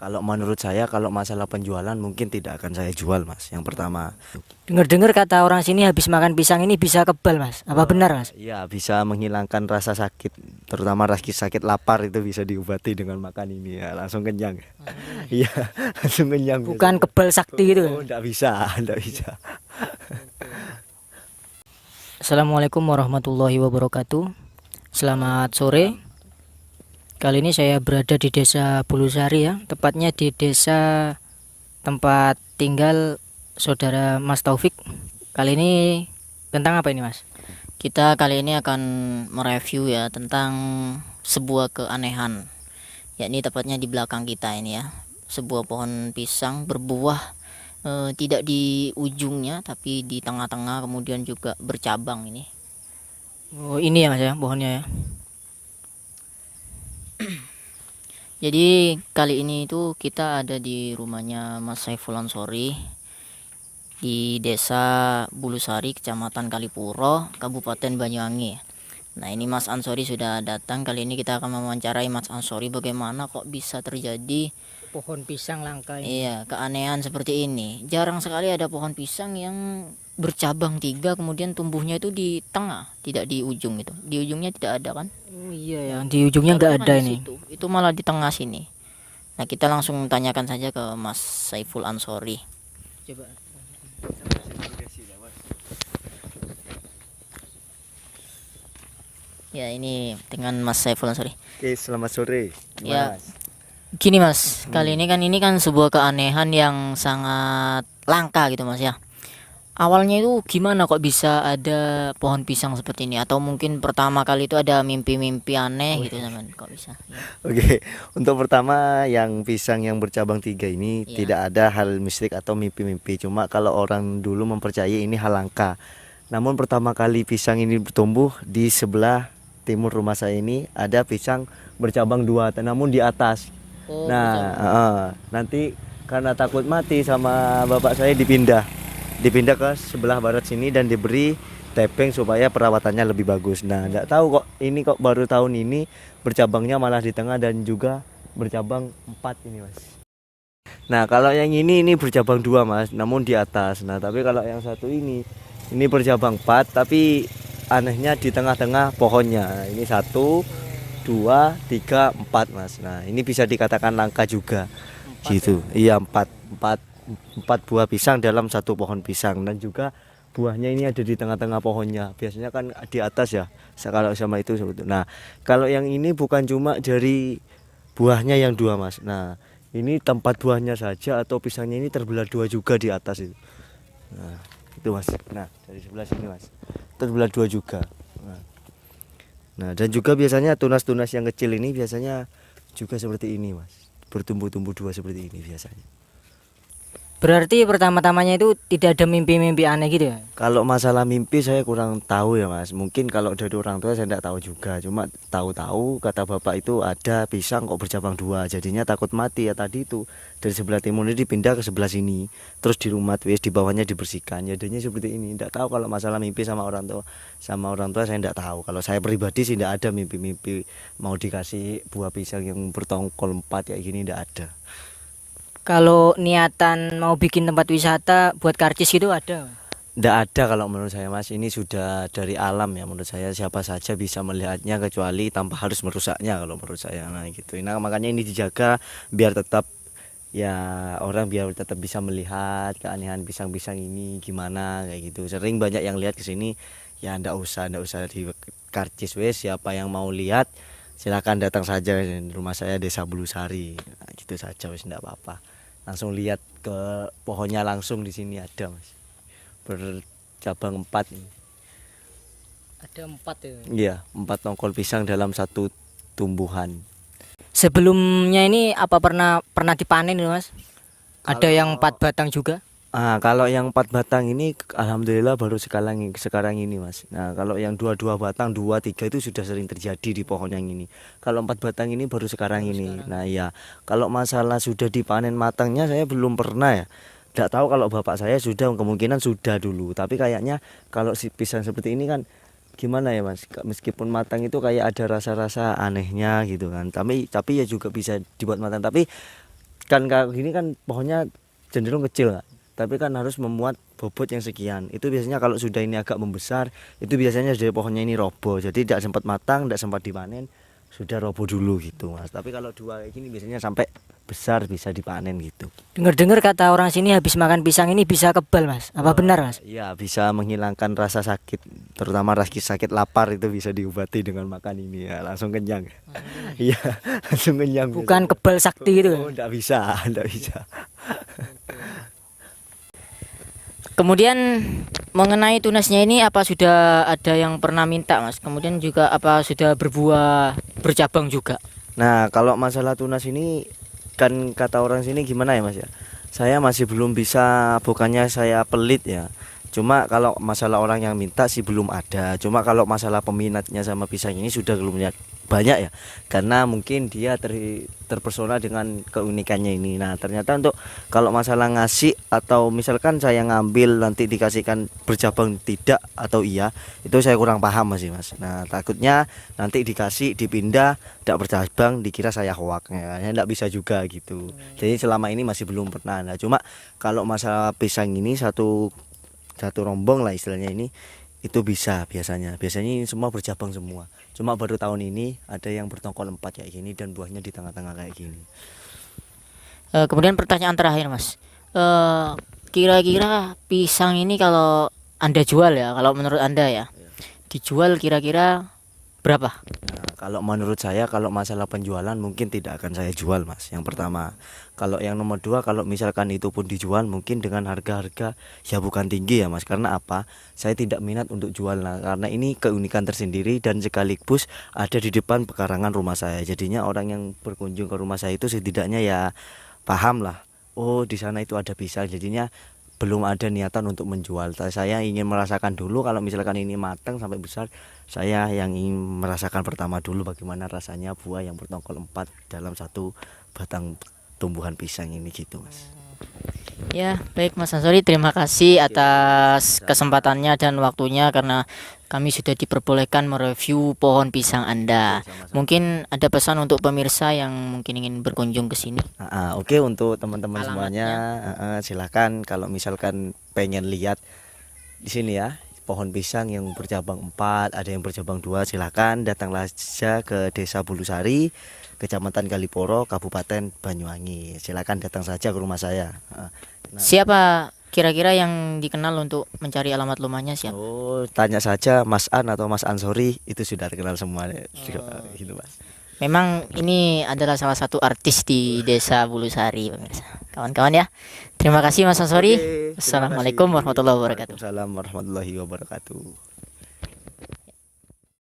Kalau menurut saya kalau masalah penjualan mungkin tidak akan saya jual mas. Yang pertama. Dengar-dengar kata orang sini habis makan pisang ini bisa kebal mas. Apa benar mas? Iya bisa menghilangkan rasa sakit, terutama rasa sakit lapar itu bisa diobati dengan makan ini ya langsung kenyang. Iya langsung kenyang. Bukan Biasanya. kebal sakti gitu. Oh enggak bisa, enggak bisa. Assalamualaikum warahmatullahi wabarakatuh. Selamat sore. Kali ini saya berada di Desa Bulusari ya, tepatnya di desa tempat tinggal saudara Mas Taufik. Kali ini tentang apa ini Mas? Kita kali ini akan mereview ya tentang sebuah keanehan, yakni tepatnya di belakang kita ini ya, sebuah pohon pisang berbuah, tidak di ujungnya tapi di tengah-tengah, kemudian juga bercabang ini. Oh ini ya Mas ya, pohonnya ya. Jadi kali ini itu kita ada di rumahnya Mas Saiful Ansori di Desa Bulusari, Kecamatan Kalipuro, Kabupaten Banyuwangi. Nah ini Mas Ansori sudah datang. Kali ini kita akan mewawancarai Mas Ansori bagaimana kok bisa terjadi Pohon pisang langka ini. iya keanehan seperti ini. Jarang sekali ada pohon pisang yang bercabang tiga kemudian tumbuhnya itu di tengah, tidak di ujung itu. Di ujungnya tidak ada kan? Oh iya ya, di ujungnya nggak Kebanyakan ada di ini. situ. Itu malah di tengah sini. Nah kita langsung tanyakan saja ke Mas Saiful Ansori. Coba. Ya ini dengan Mas Saiful Ansori. Oke selamat sore. Ya. Gimana, Mas? Gini Mas, kali ini kan sebuah keanehan yang sangat langka gitu Mas ya. Awalnya itu gimana kok bisa ada pohon pisang seperti ini, atau mungkin pertama kali itu ada mimpi-mimpi aneh gitu teman, kok bisa? Ya. Oke, untuk pertama yang pisang yang bercabang tiga ini Iya. tidak ada hal mistik atau mimpi-mimpi. Cuma kalau orang dulu mempercayai ini hal langka. Namun pertama kali pisang ini bertumbuh di sebelah timur rumah saya ini ada pisang bercabang dua, namun di atas. Oh, Nah, nanti karena takut mati sama bapak saya dipindah ke sebelah barat sini dan diberi tepeng supaya perawatannya lebih bagus. Nah, enggak tahu kok ini kok baru tahun ini bercabangnya malah di tengah dan juga bercabang 4 ini, Mas. Nah, kalau yang ini bercabang 2, Mas, namun di atas. Nah, tapi kalau yang satu ini bercabang 4 tapi anehnya di tengah-tengah pohonnya. Nah, ini 1 2 3 4 Mas. Nah ini bisa dikatakan langka juga 4 gitu ya? Iya 4 buah pisang dalam satu pohon pisang dan juga buahnya ini ada di tengah-tengah pohonnya. Biasanya kan di atas ya kalau sama itu. Nah kalau yang ini bukan cuma dari buahnya yang 2 Mas. Nah ini tempat buahnya saja atau pisangnya ini terbelah 2 juga di atas itu. Nah itu Mas. Nah dari sebelah sini Mas terbelah 2 juga. Nah dan juga biasanya tunas-tunas yang kecil ini biasanya juga seperti ini Mas, bertumbuh-tumbuh 2 seperti ini biasanya. Berarti pertama-tamanya itu tidak ada mimpi-mimpi aneh gitu ya? Kalau masalah mimpi saya kurang tahu ya Mas, mungkin kalau dari orang tua saya tidak tahu juga. Cuma tahu-tahu kata bapak itu ada pisang kok bercabang 2, jadinya takut mati ya tadi itu. Dari sebelah timur ini dipindah ke sebelah sini, terus di rumah di bawahnya dibersihkan, jadinya seperti ini. Tidak tahu kalau masalah mimpi sama orang tua saya tidak tahu. Kalau saya pribadi sih tidak ada mimpi-mimpi mau dikasih buah pisang yang bertongkol 4 kayak gini, tidak ada. Kalau niatan mau bikin tempat wisata buat karcis gitu ada? Tidak ada kalau menurut saya Mas, ini sudah dari alam ya menurut saya, siapa saja bisa melihatnya kecuali tanpa harus merusaknya kalau menurut saya. Nah gitu. Nah makanya ini dijaga biar tetap ya orang biar tetap bisa melihat keanehan pisang-pisang ini gimana kayak gitu. Sering banyak yang lihat ke sini ya ndak usah di karcis wes, siapa yang mau lihat silakan datang saja di rumah saya Desa Bulusari. Nah, gitu saja wes ndak apa-apa. Langsung lihat ke pohonnya langsung di sini ada Mas. Bercabang 4 ini. Ada 4 ya? Iya, 4 tongkol pisang dalam satu tumbuhan. Sebelumnya ini apa pernah dipanen ini Mas? Ada yang 4 batang juga? Kalau yang 4 batang ini alhamdulillah baru sekarang ini Mas. Nah kalau yang 2 batang 2 3 itu sudah sering terjadi di pohon yang ini. Kalau 4 batang ini baru sekarang ini. Nah ya kalau masalah sudah dipanen matangnya saya belum pernah ya. Tidak tahu kalau bapak saya sudah, kemungkinan sudah dulu. Tapi kayaknya kalau si pisang seperti ini kan gimana ya Mas, meskipun matang itu kayak ada rasa-rasa anehnya gitu kan. Tapi ya juga bisa dibuat matang. Tapi kan kayak gini kan pohonnya cenderung kecil nggak? Tapi kan harus memuat bobot yang sekian. Itu biasanya kalau sudah ini agak membesar, itu biasanya dari pohonnya ini roboh. Jadi tidak sempat matang, tidak sempat dipanen, sudah roboh dulu gitu mas. Tapi kalau dua kayak gini biasanya sampai besar bisa dipanen gitu. Dengar-dengar kata orang sini habis makan pisang ini bisa kebal mas. Apa benar mas? Iya, bisa menghilangkan rasa sakit, terutama rasa sakit lapar itu bisa diobati dengan makan ini ya, langsung kenyang. Iya, langsung kenyang. Bukan kebal sakti gitu. Oh, enggak bisa, enggak bisa. Kemudian mengenai tunasnya ini apa sudah ada yang pernah minta mas? Kemudian juga apa sudah berbuah bercabang juga? Nah, kalau masalah tunas ini kan kata orang sini gimana ya mas ya? Saya masih belum bisa, bukannya saya pelit ya. Cuma kalau masalah orang yang minta sih belum ada. Cuma kalau masalah peminatnya sama pisang ini sudah lumayan banyak ya. Karena mungkin dia terpesona dengan keunikannya ini. Nah, ternyata untuk kalau masalah ngasih atau misalkan saya ngambil nanti dikasihkan bercabang tidak atau iya, itu saya kurang paham masih mas. Nah, takutnya nanti dikasih dipindah tidak bercabang dikira saya hoak ya, tidak bisa juga gitu. Jadi selama ini masih belum pernah. Nah, cuma kalau masalah pisang ini satu rombong lah istilahnya ini itu bisa biasanya ini semua bercabang semua, cuma baru tahun ini ada yang bertongkol 4 kayak gini dan buahnya di tengah-tengah kayak gini. Kemudian pertanyaan terakhir mas, kira-kira pisang ini kalau anda jual ya, kalau menurut anda ya, dijual kira-kira berapa? Nah, kalau menurut saya kalau masalah penjualan mungkin tidak akan saya jual mas, yang pertama. Kalau yang nomor 2, kalau misalkan itu pun dijual mungkin dengan harga-harga ya bukan tinggi ya mas. Karena apa? Saya tidak minat untuk jual lah, karena ini keunikan tersendiri dan sekaligus ada di depan pekarangan rumah saya. Jadinya orang yang berkunjung ke rumah saya itu setidaknya ya paham lah, oh di sana itu ada pisang. Jadinya belum ada niatan untuk menjual. Saya ingin merasakan dulu kalau misalkan ini matang sampai besar. Saya yang ingin merasakan pertama dulu bagaimana rasanya buah yang bertongkol 4 dalam satu batang tumbuhan pisang ini gitu mas. Ya baik mas Ansori, terima kasih atas kesempatannya dan waktunya karena kami sudah diperbolehkan mereview pohon pisang anda. Mungkin ada pesan untuk pemirsa yang mungkin ingin berkunjung ke sini. Oke, untuk teman-teman Alamatnya. semuanya silakan kalau misalkan pengen lihat di sini ya pohon pisang yang bercabang 4, ada yang bercabang 2, silakan datanglah saja ke Desa Bulusari, Kecamatan Kaliporo, Kabupaten Banyuwangi. Silakan datang saja ke rumah saya. Siapa kira-kira yang dikenal untuk mencari alamat rumahnya siapa? Oh, tanya saja Mas An atau Mas Ansori, itu sudah terkenal semua gitu mas. Memang ini adalah salah satu artis di Desa Bulusari pemirsa. Kawan-kawan ya. Terima kasih Mas Ansori. Oke, terima Assalamualaikum kasih. warahmatullahi wabarakatuh. Waalaikumsalam warahmatullahi wabarakatuh.